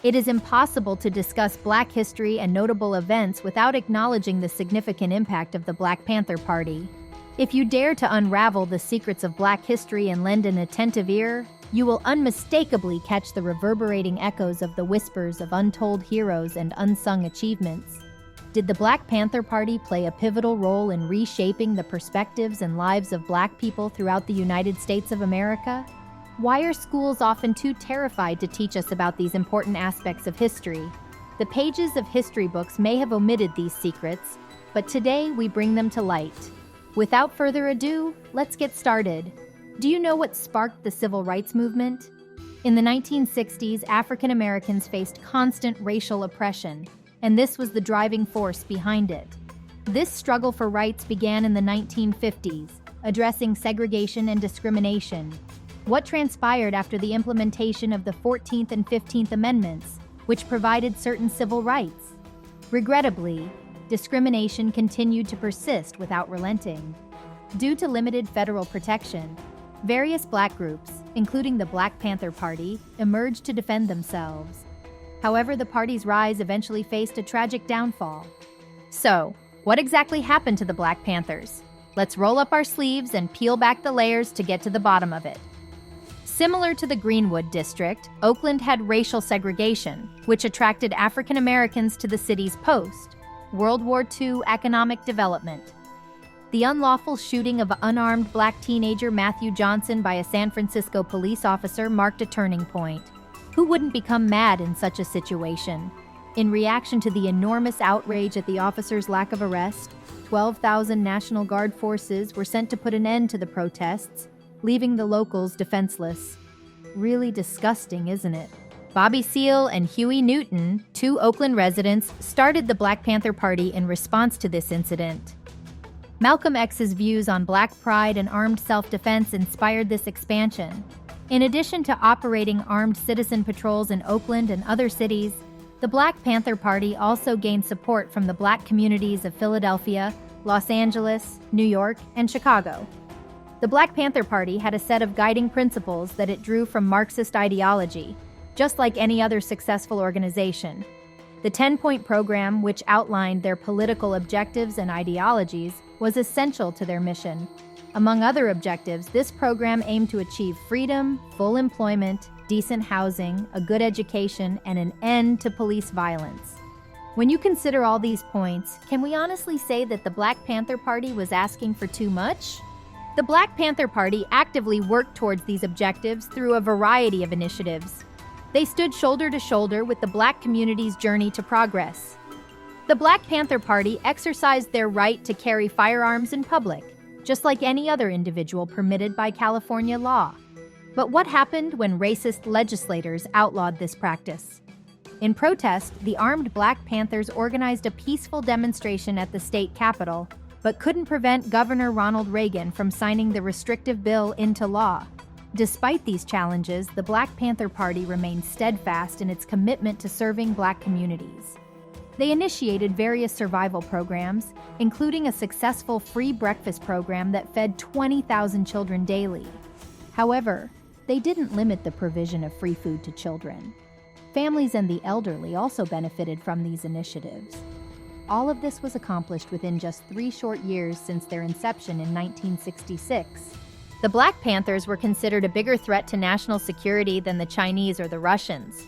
It is impossible to discuss Black history and notable events without acknowledging the significant impact of the Black Panther Party. If you dare to unravel the secrets of Black history and lend an attentive ear, you will unmistakably catch the reverberating echoes of the whispers of untold heroes and unsung achievements. Did the Black Panther Party play a pivotal role in reshaping the perspectives and lives of Black people throughout the United States of America? Why are schools often too terrified to teach us about these important aspects of history? The pages of history books may have omitted these secrets, but today we bring them to light. Without further ado, let's get started. Do you know what sparked the civil rights movement? In the 1960s, African Americans faced constant racial oppression, and this was the driving force behind it. This struggle for rights began in the 1950s, addressing segregation and discrimination. What transpired after the implementation of the 14th and 15th Amendments, which provided certain civil rights? Regrettably, discrimination continued to persist without relenting. Due to limited federal protection, various Black groups, including the Black Panther Party, emerged to defend themselves. However, the party's rise eventually faced a tragic downfall. So, what exactly happened to the Black Panthers? Let's roll up our sleeves and peel back the layers to get to the bottom of it. Similar to the Greenwood District, Oakland had racial segregation, which attracted African Americans to the city's post-World War II economic development. The unlawful shooting of unarmed Black teenager Matthew Johnson by a San Francisco police officer marked a turning point. Who wouldn't become mad in such a situation? In reaction to the enormous outrage at the officer's lack of arrest, 12,000 National Guard forces were sent to put an end to the protests, leaving the locals defenseless. Really disgusting, isn't it? Bobby Seale and Huey Newton, two Oakland residents, started the Black Panther Party in response to this incident. Malcolm X's views on Black pride and armed self-defense inspired this expansion. In addition to operating armed citizen patrols in Oakland and other cities, the Black Panther Party also gained support from the Black communities of Philadelphia, Los Angeles, New York, and Chicago. The Black Panther Party had a set of guiding principles that it drew from Marxist ideology, just like any other successful organization. The 10-point program, which outlined their political objectives and ideologies, was essential to their mission. Among other objectives, this program aimed to achieve freedom, full employment, decent housing, a good education, and an end to police violence. When you consider all these points, can we honestly say that the Black Panther Party was asking for too much? The Black Panther Party actively worked towards these objectives through a variety of initiatives. They stood shoulder to shoulder with the Black community's journey to progress. The Black Panther Party exercised their right to carry firearms in public, just like any other individual permitted by California law. But what happened when racist legislators outlawed this practice? In protest, the armed Black Panthers organized a peaceful demonstration at the state capitol, but couldn't prevent Governor Ronald Reagan from signing the restrictive bill into law. Despite these challenges, the Black Panther Party remained steadfast in its commitment to serving Black communities. They initiated various survival programs, including a successful free breakfast program that fed 20,000 children daily. However, they didn't limit the provision of free food to children. Families and the elderly also benefited from these initiatives. All of this was accomplished within just 3 short years since their inception in 1966. The Black Panthers were considered a bigger threat to national security than the Chinese or the Russians.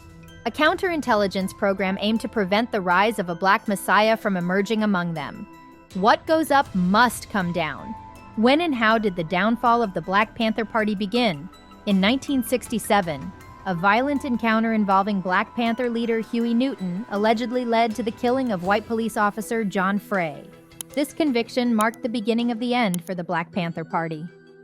A counterintelligence program aimed to prevent the rise of a Black Messiah from emerging among them. What goes up must come down. When and how did the downfall of the Black Panther Party begin? In 1967, a violent encounter involving Black Panther leader Huey Newton allegedly led to the killing of white police officer John Frey. This conviction marked the beginning of the end for the Black Panther Party.